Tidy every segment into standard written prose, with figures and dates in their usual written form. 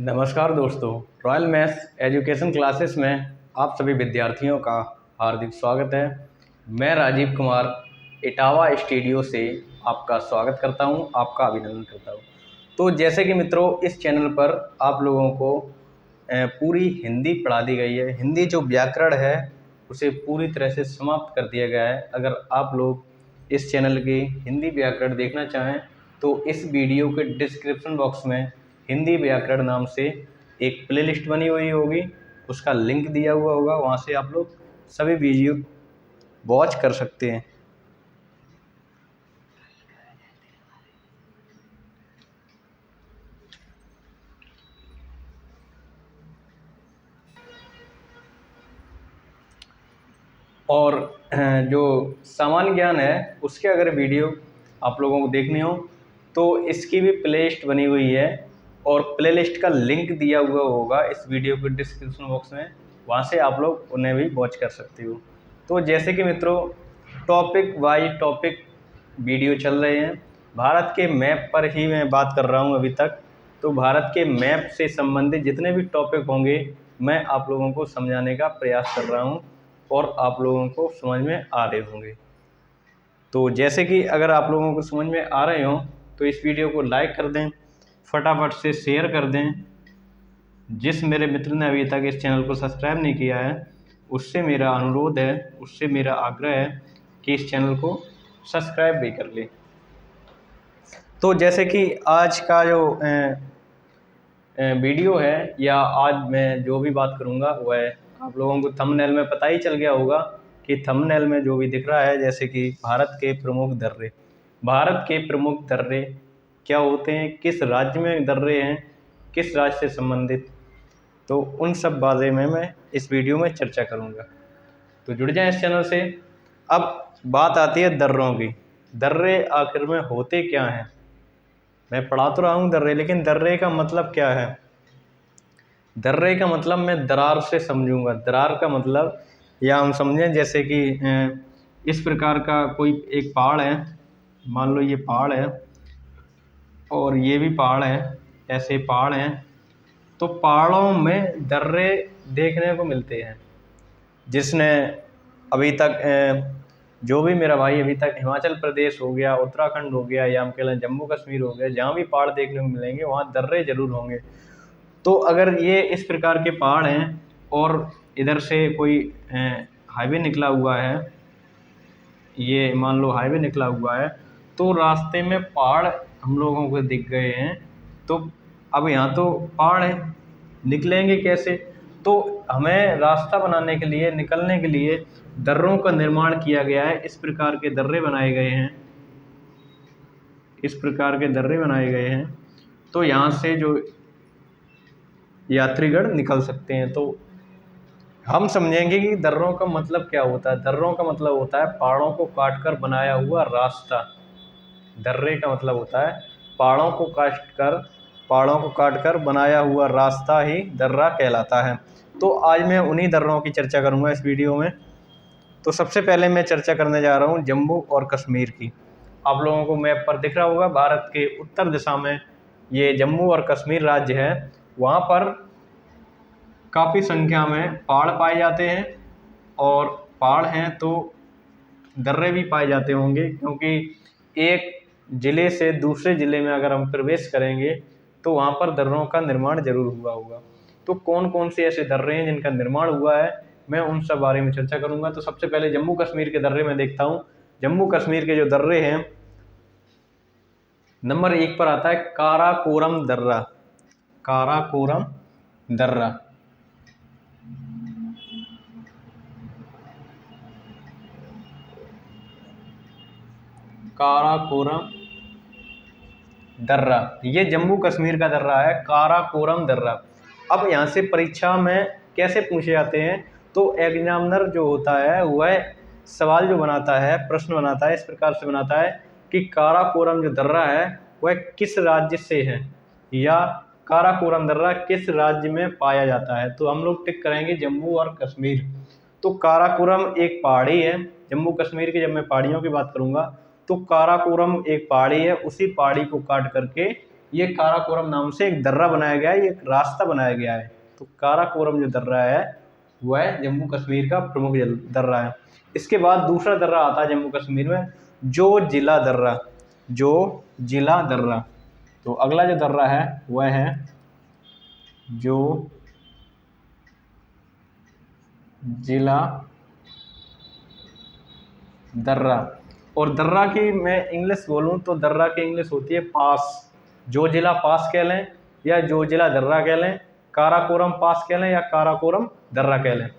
नमस्कार दोस्तों, royal maths education classes में आप सभी विद्यार्थियों का हार्दिक स्वागत है। मैं राजीव कुमार इटावा स्टूडियो से आपका स्वागत करता हूं, आपका अभिनंदन करता हूं। तो जैसे कि मित्रों, इस चैनल पर आप लोगों को पूरी हिंदी पढ़ा दी गई है। हिंदी जो व्याकरण है उसे पूरी तरह से समाप्त कर दिया गया है। अगर आप लोग इस चैनल के हिंदी व्याकरण देखना चाहें तो इस वीडियो के डिस्क्रिप्शन बॉक्स में हिंदी व्याकरण नाम से एक प्लेलिस्ट बनी हुई होगी, उसका लिंक दिया हुआ होगा, वहाँ से आप लोग सभी वीडियो वॉच कर सकते हैं। और जो सामान्य ज्ञान है उसके अगर वीडियो आप लोगों को देखनी हो तो इसकी भी प्लेलिस्ट बनी हुई है और प्लेलिस्ट का लिंक दिया हुआ होगा इस वीडियो के डिस्क्रिप्शन बॉक्स में, वहाँ से आप लोग उन्हें भी वॉच कर सकते हो। तो जैसे कि मित्रों, टॉपिक वाइज टॉपिक वीडियो चल रहे हैं। भारत के मैप पर ही मैं बात कर रहा हूँ अभी तक। तो भारत के मैप से संबंधित जितने भी टॉपिक होंगे मैं आप लोगों को समझाने का प्रयास कर रहा हूँ और आप लोगों को समझ में आ रहे होंगे। तो जैसे कि अगर आप लोगों को समझ में आ रहे हों तो इस वीडियो को लाइक कर दें, फटाफट से शेयर कर दें। जिस मेरे मित्र ने अभी तक इस चैनल को सब्सक्राइब नहीं किया है उससे मेरा अनुरोध है, उससे मेरा आग्रह है कि इस चैनल को सब्सक्राइब भी कर ले। तो जैसे कि आज का जो वीडियो है या आज मैं जो भी बात करूँगा वह आप लोगों को थंबनेल में पता ही चल गया होगा कि थंबनेल में जो भी दिख रहा है, जैसे कि भारत के प्रमुख दर्रे। भारत के प्रमुख दर्रे क्या होते हैं, किस राज्य में दर्रे हैं, किस राज्य से संबंधित, तो उन सब बारे में मैं इस वीडियो में चर्चा करूँगा। तो जुड़ जाएं इस चैनल से। अब बात आती है दर्रों की। दर्रे आखिर में होते क्या हैं? मैं पढ़ा तो रहा हूँ दर्रे, लेकिन दर्रे का मतलब क्या है? दर्रे का मतलब मैं दरार से समझूंगा। दरार का मतलब या हम समझें जैसे कि इस प्रकार का कोई एक पहाड़ है, मान लो ये पहाड़ है और ये भी पहाड़ है, ऐसे पहाड़ हैं। तो पहाड़ों में दर्रे देखने को मिलते हैं। जिसने अभी तक जो भी मेरा भाई अभी तक हिमाचल प्रदेश हो गया, उत्तराखंड हो गया, या हम कह लें जम्मू कश्मीर हो गया, जहाँ भी पहाड़ देखने को मिलेंगे वहाँ दर्रे ज़रूर होंगे। तो अगर ये इस प्रकार के पहाड़ हैं और इधर से कोई हाईवे निकला हुआ है, ये मान लो हाईवे निकला हुआ है, तो रास्ते में पहाड़ हम लोगों को दिख गए हैं। तो अब यहाँ तो पहाड़ है, निकलेंगे कैसे? तो हमें रास्ता बनाने के लिए, निकलने के लिए दर्रों का निर्माण किया गया है। इस प्रकार के दर्रे बनाए गए हैं, इस प्रकार के दर्रे बनाए गए हैं। तो यहाँ से जो यात्रीगण निकल सकते हैं। तो हम समझेंगे कि दर्रों का मतलब क्या होता है। दर्रों का मतलब होता है पहाड़ों को काटकर बनाया हुआ रास्ता। दर्रे का मतलब होता है पहाड़ों को काटकर बनाया हुआ रास्ता ही दर्रा कहलाता है। तो आज मैं उन्हीं दर्रों की चर्चा करूंगा इस वीडियो में। तो सबसे पहले मैं चर्चा करने जा रहा हूं जम्मू और कश्मीर की। आप लोगों को मैप पर दिख रहा होगा, भारत के उत्तर दिशा में ये जम्मू और कश्मीर राज्य है। वहाँ पर काफ़ी संख्या में पहाड़ पाए जाते हैं और पहाड़ हैं तो दर्रे भी पाए जाते होंगे, क्योंकि एक ज़िले से दूसरे ज़िले में अगर हम प्रवेश करेंगे तो वहाँ पर दर्रों का निर्माण ज़रूर हुआ होगा। तो कौन कौन से ऐसे दर्रे हैं जिनका निर्माण हुआ है, मैं उन सब बारे में चर्चा करूँगा। तो सबसे पहले जम्मू कश्मीर के दर्रे में देखता हूँ। जम्मू कश्मीर के जो दर्रे हैं, नंबर 1 पर आता है काराकोरम दर्रा। काराकोरम दर्रा, काराकोरम दर्रा, ये जम्मू कश्मीर का दर्रा है, काराकोरम दर्रा। अब यहाँ से परीक्षा में कैसे पूछे जाते हैं, तो एग्जामिनर जो होता है वह सवाल जो बनाता है, प्रश्न बनाता है, इस प्रकार से बनाता है कि काराकोरम जो दर्रा है वह किस राज्य से है, या काराकोरम दर्रा किस राज्य में पाया जाता है। तो हम लोग टिक करेंगे जम्मू और कश्मीर। तो काराकोरम एक पहाड़ी है जम्मू कश्मीर की। जब मैं पहाड़ियों की बात करूँगा तो काराकोरम एक पहाड़ी है, उसी पहाड़ी को काट करके ये काराकोरम नाम से एक दर्रा बनाया गया है, एक रास्ता बनाया गया है। तो काराकोरम जो दर्रा है वह जम्मू कश्मीर का प्रमुख दर्रा है। इसके बाद दूसरा दर्रा आता है जम्मू कश्मीर में, जो जिला दर्रा। जो जिला दर्रा। तो अगला जो दर्रा है वह है जो जिला दर्रा। और दर्रा की मैं इंग्लिश बोलूं तो दर्रा की इंग्लिश होती है पास। जो जिला पास कह लें या जो जिला दर्रा कह लें, काराकोरम पास कह लें या काराकोरम दर्रा कह लें।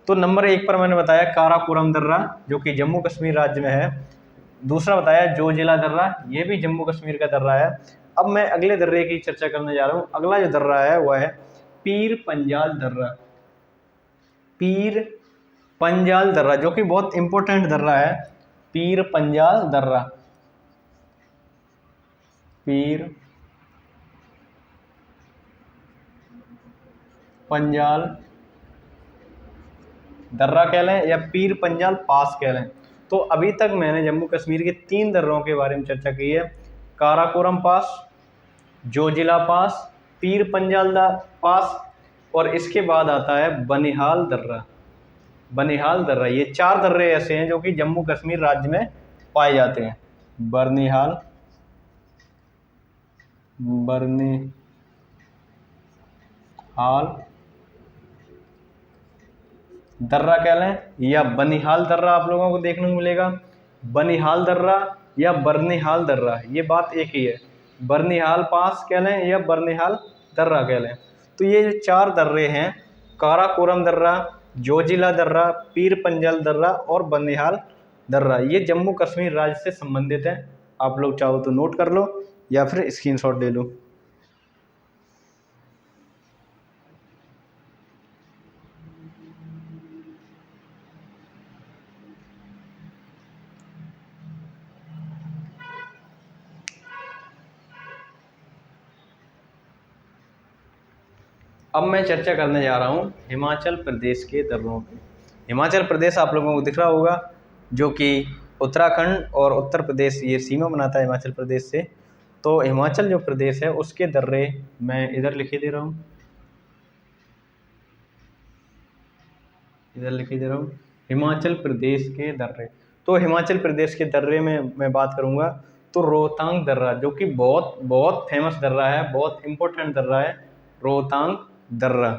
तो नंबर 1 पर मैंने बताया काराकोरम दर्रा, जो कि जम्मू कश्मीर राज्य में है। दूसरा बताया जो जिला दर्रा, ये भी जम्मू कश्मीर का दर्रा है। अब मैं अगले दर्रे की चर्चा करने जा रहा हूँ। अगला जो दर्रा है वह है पीर पंजाल दर्रा। पीर पंजाल दर्रा, जो कि बहुत इंपॉर्टेंट दर्रा है। पीर पंजाल दर्रा। पीर पंजाल दर्रा कह लें या पीर पंजाल पास कह लें। तो अभी तक मैंने जम्मू कश्मीर के 3 दर्रों के बारे में चर्चा की है। काराकोरम पास, जोजिला पास, पीर पंजाल पास, और इसके बाद आता है बनिहाल दर्रा। बनिहाल दर्रा। ये 4 दर्रे ऐसे हैं जो कि जम्मू कश्मीर राज्य में पाए जाते हैं। बनिहाल दर्रा कह लें या बनिहाल दर्रा आप लोगों को देखने को मिलेगा। बनिहाल दर्रा या बर्निहाल दर्रा, ये बात एक ही है। बर्निहाल पास कह लें या बर्निहाल दर्रा कह लें। तो ये जो 4 दर्रे हैं, काराकोरम दर्रा, जोजिला दर्रा, पीर पंजाल दर्रा और बनिहाल दर्रा, ये जम्मू कश्मीर राज्य से संबंधित हैं। आप लोग चाहो तो नोट कर लो या फिर स्क्रीनशॉट ले लो। अब मैं चर्चा करने जा रहा हूँ हिमाचल प्रदेश के दर्रों पे। हिमाचल प्रदेश आप लोगों को दिख रहा होगा, जो कि उत्तराखंड और उत्तर प्रदेश ये सीमा बनाता है हिमाचल प्रदेश से। तो हिमाचल जो प्रदेश है उसके दर्रे मैं इधर लिखे दे रहा हूँ, इधर लिखे दे रहा हूँ हिमाचल प्रदेश के दर्रे। तो हिमाचल प्रदेश के दर्रे में मैं बात करूँगा तो रोहतांग दर्रा, जो कि बहुत बहुत फेमस दर्रा है, बहुत इम्पोर्टेंट दर्रा है। रोहतांग दर्रा।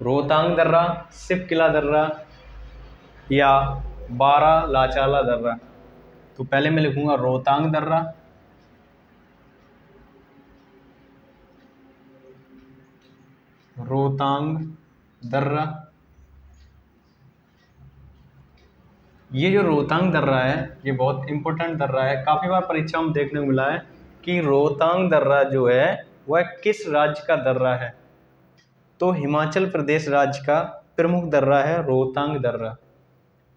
रोहतांग दर्रा, सिप किला दर्रा या बारा लाचाला दर्रा। तो पहले मैं लिखूंगा रोहतांग दर्रा, रोहतांग दर्रा। ये जो रोहतांग दर्रा है ये बहुत इंपॉर्टेंट दर्रा है। काफ़ी बार परीक्षाओं में देखने को मिला है कि रोहतांग दर्रा जो है वह किस राज्य का दर्रा है। तो हिमाचल प्रदेश राज्य का प्रमुख दर्रा है रोहतांग दर्रा।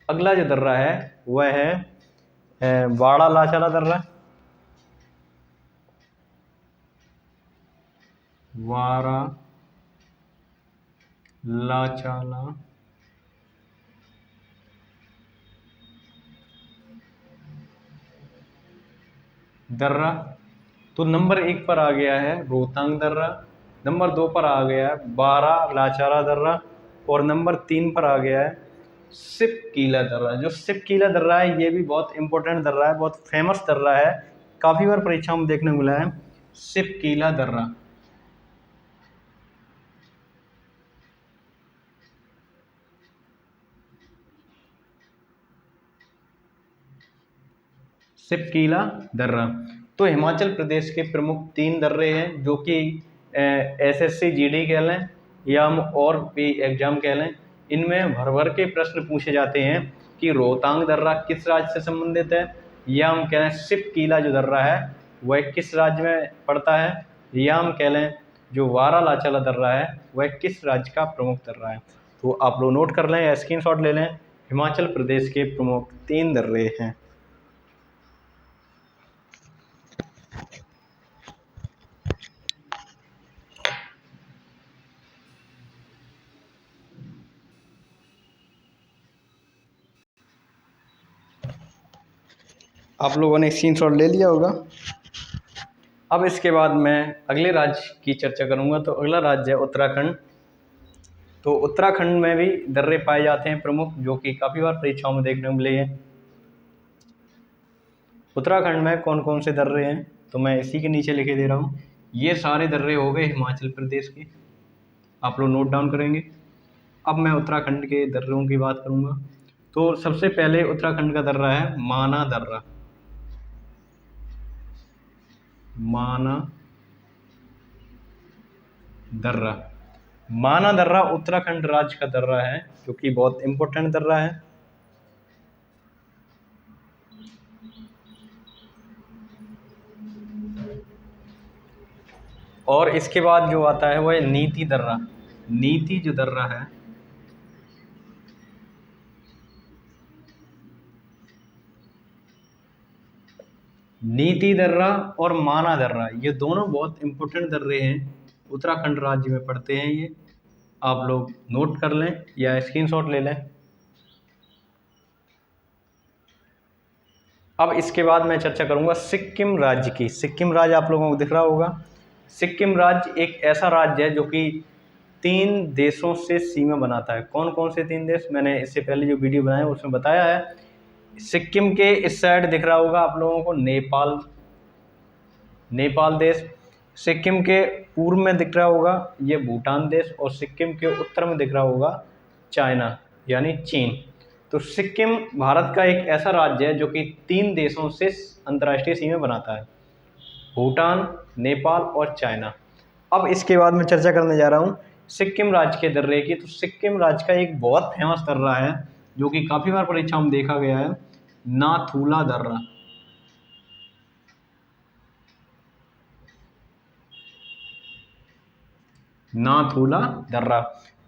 अगला जो दर्रा है वह है बाड़ा लाचाला दर्रा। वारा लाचाला दर्रा। तो नंबर 1 पर आ गया है रोहतांग दर्रा, नंबर 2 पर आ गया है बारा लाचाला दर्रा और नंबर 3 पर आ गया है सिप कीला दर्रा। जो सिप कीला दर्रा है ये भी बहुत इंपॉर्टेंट दर्रा है, बहुत फेमस दर्रा है। काफ़ी बार परीक्षाओं में देखने को मिला है सिप कीला दर्रा। सिप कीला दर्रा। तो हिमाचल प्रदेश के प्रमुख 3 दर्रे हैं जो कि एसएससी जीडी कह लें या हम और भी एग्जाम कह लें, इनमें भर भर के प्रश्न पूछे जाते हैं कि रोहतांग दर्रा किस राज्य से संबंधित है, या हम कह लें सिप कीला जो दर्रा है वह किस राज्य में पड़ता है, या हम कह लें जो वारा लाचाला दर्रा है वह किस राज्य का प्रमुख दर्रा है। तो आप लोग नोट कर लें या स्क्रीनशॉट ले लें। हिमाचल प्रदेश के प्रमुख 3 दर्रे हैं। आप लोगों ने स्क्रीनशॉट ले लिया होगा। अब इसके बाद मैं अगले राज्य की चर्चा करूंगा। तो अगला राज्य है उत्तराखंड। तो उत्तराखंड में भी दर्रे पाए जाते हैं प्रमुख, जो कि काफ़ी बार परीक्षाओं में देखने को मिले हैं। उत्तराखंड में कौन कौन से दर्रे हैं, तो मैं इसी के नीचे लिखे दे रहा हूँ। ये सारे दर्रे हो गए हिमाचल प्रदेश के, आप लोग नोट डाउन करेंगे। अब मैं उत्तराखंड के दर्रों की बात करूँगा। तो सबसे पहले उत्तराखंड का दर्रा है माना दर्रा। माना दर्रा, माना दर्रा उत्तराखंड राज्य का दर्रा है, जो कि बहुत इंपॉर्टेंट दर्रा है। और इसके बाद जो आता है वो है नीति दर्रा। नीति जो दर्रा है, नीति दर्रा और माना दर्रा, ये दोनों बहुत इंपॉर्टेंट दर्रे हैं, उत्तराखंड राज्य में पड़ते हैं। ये आप लोग नोट कर लें या स्क्रीनशॉट ले लें। अब इसके बाद मैं चर्चा करूंगा सिक्किम राज्य की। सिक्किम राज्य आप लोगों को दिख रहा होगा। सिक्किम राज्य एक ऐसा राज्य है जो कि 3 देशों से सीमा बनाता है। कौन कौन से 3 देश, मैंने इससे पहले जो वीडियो बनाया उसमें बताया है। सिक्किम के इस साइड दिख रहा होगा आप लोगों को नेपाल देश। सिक्किम के पूर्व में दिख रहा होगा ये भूटान देश, और सिक्किम के उत्तर में दिख रहा होगा चाइना यानी चीन। तो सिक्किम भारत का एक ऐसा राज्य है जो कि 3 देशों से अंतर्राष्ट्रीय सीमा बनाता है, भूटान, नेपाल और चाइना। अब इसके बाद मैं चर्चा करने जा रहा हूँ सिक्किम राज्य के दर्रे की। तो सिक्किम राज्य का एक बहुत फेमस दर्रा है जो कि काफ़ी बार परीक्षाओं में देखा गया है, नाथुला दर्रा। नाथुला दर्रा,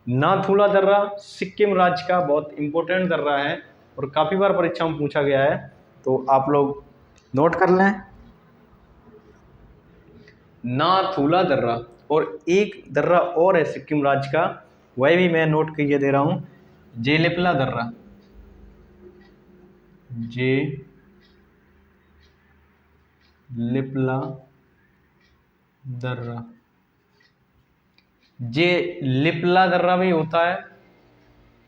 नाथुला दर्रा सिक्किम राज्य का बहुत इंपॉर्टेंट दर्रा है और काफ़ी बार परीक्षाओं में पूछा गया है, तो आप लोग नोट कर लें नाथुला दर्रा। और एक दर्रा और है सिक्किम राज्य का, वह भी मैं नोट करके दे रहा हूँ, जेलिपला दर्रा। जेलिपला दर्रा, जेलिपला दर्रा भी होता है,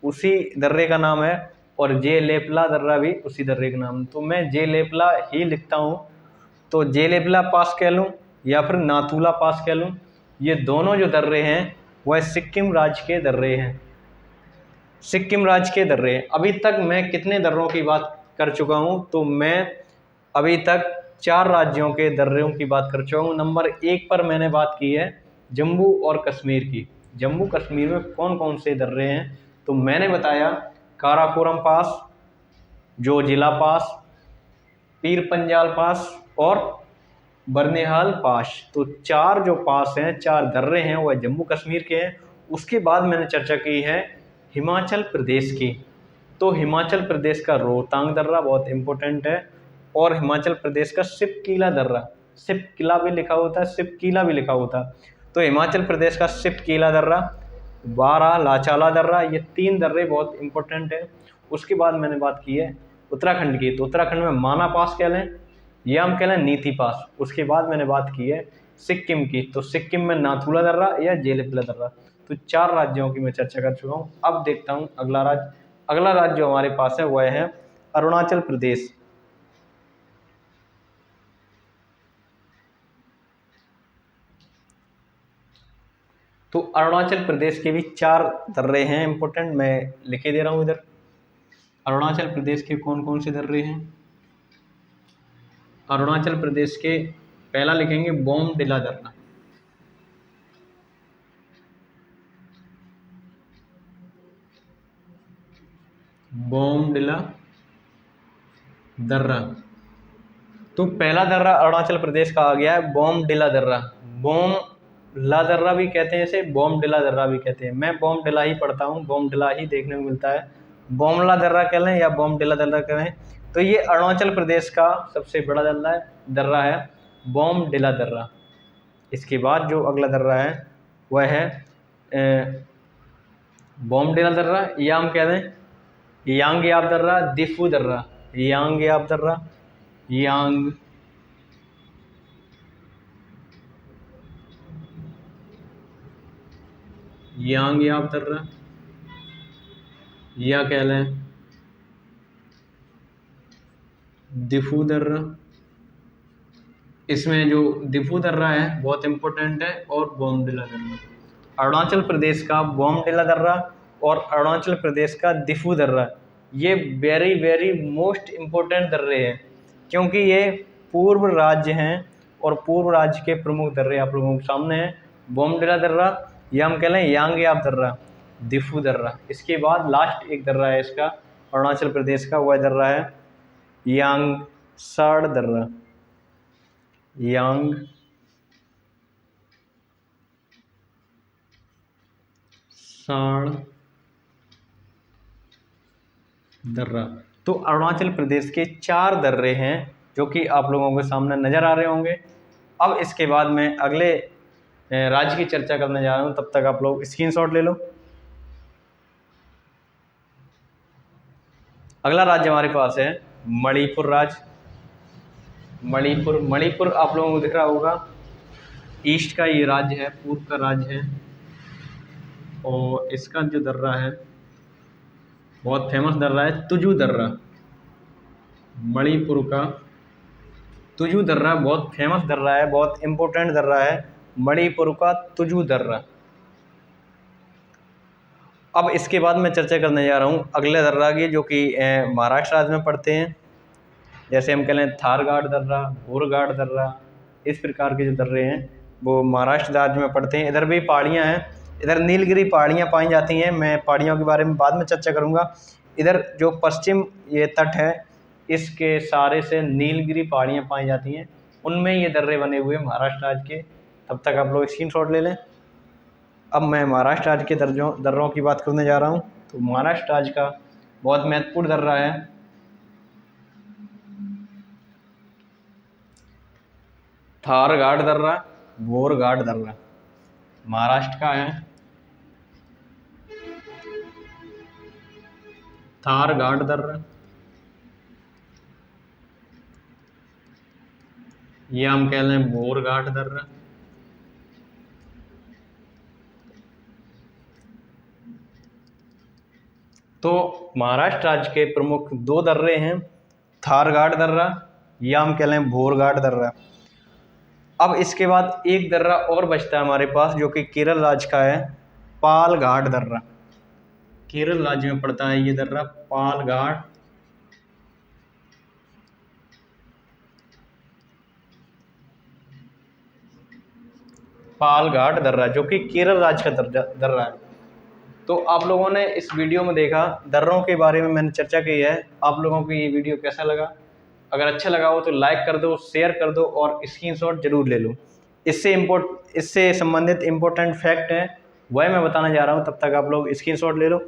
उसी दर्रे का नाम है, और जेलेपला दर्रा भी उसी दर्रे का नाम। तो मैं जेलेपला ही लिखता हूँ, तो जेलेपला पास कह लूँ या फिर नाथुला पास कह लूँ, ये दोनों जो दर्रे हैं वह सिक्किम राज्य के दर्रे हैं। सिक्किम राज्य के दर्रे हैं। अभी तक मैं कितने दर्रों की बात कर चुका हूँ, तो मैं अभी तक 4 राज्यों के दर्रों की बात कर चुका हूँ। नंबर 1 पर मैंने बात की है जम्मू और कश्मीर की। जम्मू कश्मीर में कौन कौन से दर्रे हैं, तो मैंने बताया काराकोरम पास, जोजिला पास, पीर पंजाल पास और बर्निहाल पास। तो 4 जो पास हैं, 4 दर्रे हैं, वह जम्मू कश्मीर के हैं। उसके बाद मैंने चर्चा की है हिमाचल प्रदेश की। तो हिमाचल प्रदेश का रोहतांग दर्रा बहुत इंपॉर्टेंट है, और हिमाचल प्रदेश का सिपकीला दर्रा, सिपकिला भी लिखा होता है, सिपकीला भी लिखा होता है। तो हिमाचल प्रदेश का सिपकीला दर्रा, बारा लाचाला दर्रा, ये 3 दर्रे बहुत इंपॉर्टेंट है। उसके बाद मैंने बात की है उत्तराखंड की। तो उत्तराखंड में माना पास कह लें या हम कह लें नीति पास। उसके बाद मैंने बात की है सिक्किम की। तो सिक्किम में नाथुला दर्रा या जेलिपला दर्रा। तो 4 राज्यों की मैं चर्चा कर चुका हूँ। अब देखता हूँ अगला राज्य। अगला राज्य जो हमारे पास है वह है अरुणाचल प्रदेश। तो अरुणाचल प्रदेश के भी 4 दर्रे हैं इंपॉर्टेंट, मैं लिखे दे रहा हूँ इधर। अरुणाचल प्रदेश के कौन कौन से दर्रे हैं, अरुणाचल प्रदेश के पहला लिखेंगे बोमडिला दर्रा। बोमडिला दर्रा, तो पहला दर्रा अरुणाचल प्रदेश का आ गया है बोमडिला दर्रा। बोमला दर्रा भी कहते हैं इसे, बोमडिला दर्रा भी कहते हैं। मैं बोमडिला ही पढ़ता हूँ, बोमडिला ही देखने को मिलता है। बोमला दर्रा कह लें या बोमडिला दर्रा कहें, तो ये अरुणाचल प्रदेश का सबसे बड़ा दर्रा है बोमडिला दर्रा। इसके बाद जो अगला दर्रा है वह है बोमडिला दर्रा, या हम कह दें यांगयाब दर्रा, दिफू दर्रा, यांगयाब दर्रा, यांग यांग याप दर्रा, या कह लें दिफू दर्रा। इसमें जो दिफू दर्रा है बहुत इंपॉर्टेंट है, और बोमडिला दर्रा। अरुणाचल प्रदेश का बोमडिला दर्रा और अरुणाचल प्रदेश का दिफू दर्रा, ये वेरी वेरी मोस्ट इम्पोर्टेंट दर्रे हैं, क्योंकि ये पूर्व राज्य हैं और पूर्व राज्य के प्रमुख दर्रे आप लोगों के सामने हैं। बोमडिला दर्रा, या हम कह लें यांग याप दर्रा, दिफू दर्रा। इसके बाद लास्ट एक दर्रा है इसका अरुणाचल प्रदेश का, वह दर्रा है यांगसाड़ दर्रा। यांग साड़ दर्रा। तो अरुणाचल प्रदेश के 4 दर्रे हैं जो कि आप लोगों के सामने नज़र आ रहे होंगे। अब इसके बाद मैं अगले राज्य की चर्चा करने जा रहा हूँ, तब तक आप लोग स्क्रीनशॉट ले लो। अगला राज्य हमारे पास है मणिपुर राज्य। मणिपुर आप लोगों को दिख रहा होगा, ईस्ट का ये राज्य है, पूर्व का राज्य है, और इसका जो दर्रा है बहुत फेमस दर्रा है तुजू दर्रा। मणिपुर का तुजू दर्रा बहुत फेमस दर्रा है, बहुत इम्पोर्टेंट दर्रा है मणिपुर का तुजू दर्रा। अब इसके बाद मैं चर्चा करने जा रहा हूँ अगले दर्रा की, जो कि महाराष्ट्र राज्य में पड़ते हैं। जैसे हम कह लें थारगाड़ दर्रा, बोरगाड़ दर्रा, इस प्रकार के जो दर्रे हैं वो महाराष्ट्र राज्य में पड़ते हैं। इधर भी पहाड़ियाँ हैं, इधर नीलगिरी पहाड़ियाँ पाई जाती हैं। मैं पहाड़ियों के बारे में बाद में चर्चा करूँगा। इधर जो पश्चिम ये तट है, इसके सारे से नीलगिरी पहाड़ियाँ पाई जाती हैं, उनमें ये दर्रे बने हुए हैं महाराष्ट्र राज्य के। तब तक आप लोग स्क्रीनशॉट ले लें। अब मैं महाराष्ट्र राज्य के दर्रों की बात करने जा रहा हूँ। तो महाराष्ट्र राज्य का बहुत महत्वपूर्ण दर्रा है थारगाड़ दर्रा, बोरगाड़ दर्रा, महाराष्ट्र का है थारगाड़ दर्रा, ये हम कह लें बोरगाड़ दर्रा। तो महाराष्ट्र राज्य के प्रमुख 2 दर्रे हैं, थारगाड़ दर्रा या हम कह लें बोरगाड़ दर्रा। अब इसके बाद एक दर्रा और बचता है हमारे पास, जो कि केरल राज्य का है, पालघाट दर्रा। केरल राज्य में पड़ता है ये दर्रा, पालघाट। पालघाट दर्रा जो कि केरल राज्य का दर्रा है। तो आप लोगों ने इस वीडियो में देखा, दर्रों के बारे में मैंने चर्चा की है। आप लोगों को ये वीडियो कैसा लगा? अगर अच्छा लगा हो तो लाइक कर दो, शेयर कर दो और स्क्रीनशॉट जरूर ले लो। इससे संबंधित इम्पोर्टेंट फैक्ट है वह मैं बताने जा रहा हूँ, तब तक आप लोग स्क्रीनशॉट ले लो।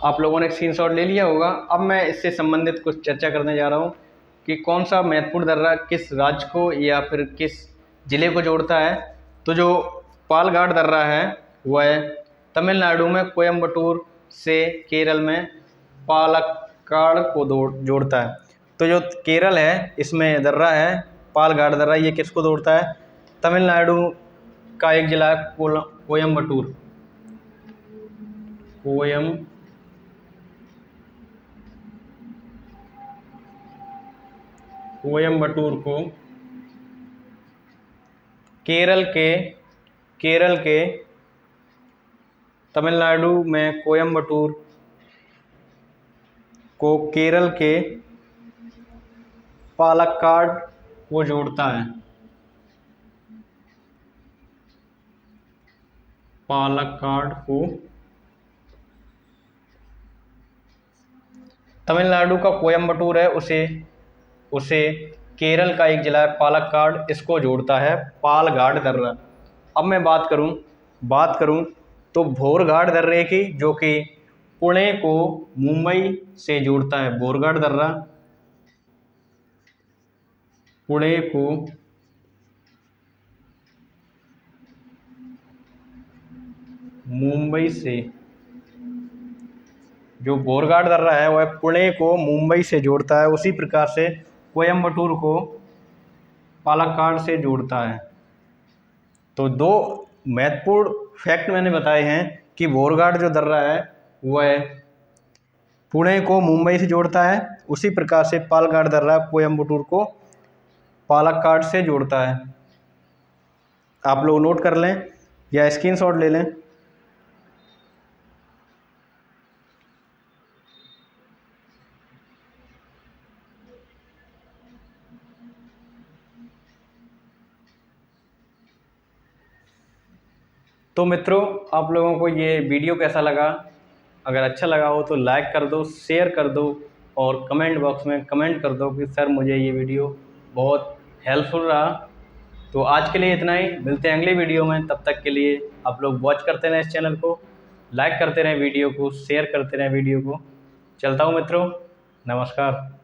आप लोगों ने स्क्रीनशॉट ले लिया होगा। अब मैं इससे संबंधित कुछ चर्चा करने जा रहा हूँ कि कौन सा महत्वपूर्ण दर्रा किस राज्य को या फिर किस ज़िले को जोड़ता है। तो जो पालघाट दर्रा है वह तमिलनाडु में कोयम्बटूर से केरल में पालक्काड़ को जोड़ता है। तो जो केरल है इसमें दर्रा है पालघाट दर्रा, ये किसको जोड़ता है? तमिलनाडु का एक जिला है कोयम्बटूर। कोयम्बटूर को केरल के तमिलनाडु में कोयम्बटूर को केरल के पालक्काड़ को जोड़ता है। पालक्काड़ को तमिलनाडु का कोयम्बटूर है, उसे केरल का एक जिला है पालक्काड़, इसको जोड़ता है पालघाट दर्रा। अब मैं बात करूं तो बोरगाड़ दर्रे की, जो कि पुणे को मुंबई से जोड़ता है। बोरगाड़ दर्रा पुणे को मुंबई से, जो बोरघाट दर्रा है वह पुणे को मुंबई से जोड़ता है, उसी प्रकार से कोयम्बटूर को पालक्काड़ से जोड़ता है। तो दो महत्वपूर्ण फैक्ट मैंने बताए हैं कि बोरघाट जो दर्रा है वह पुणे को मुंबई से जोड़ता है, उसी प्रकार से पालक्काड़ दर्रा कोयम्बटूर को पालक्काड़ से जोड़ता है। आप लोग नोट कर लें या स्क्रीनशॉट ले लें। तो मित्रों, आप लोगों को ये वीडियो कैसा लगा? अगर अच्छा लगा हो तो लाइक कर दो, शेयर कर दो और कमेंट बॉक्स में कमेंट कर दो कि सर मुझे ये वीडियो बहुत हेल्पफुल रहा। तो आज के लिए इतना ही, मिलते हैं अगली वीडियो में। तब तक के लिए आप लोग वॉच करते रहें इस चैनल को, लाइक करते रहें वीडियो को, शेयर करते रहें वीडियो को। चलता हूँ मित्रों, नमस्कार।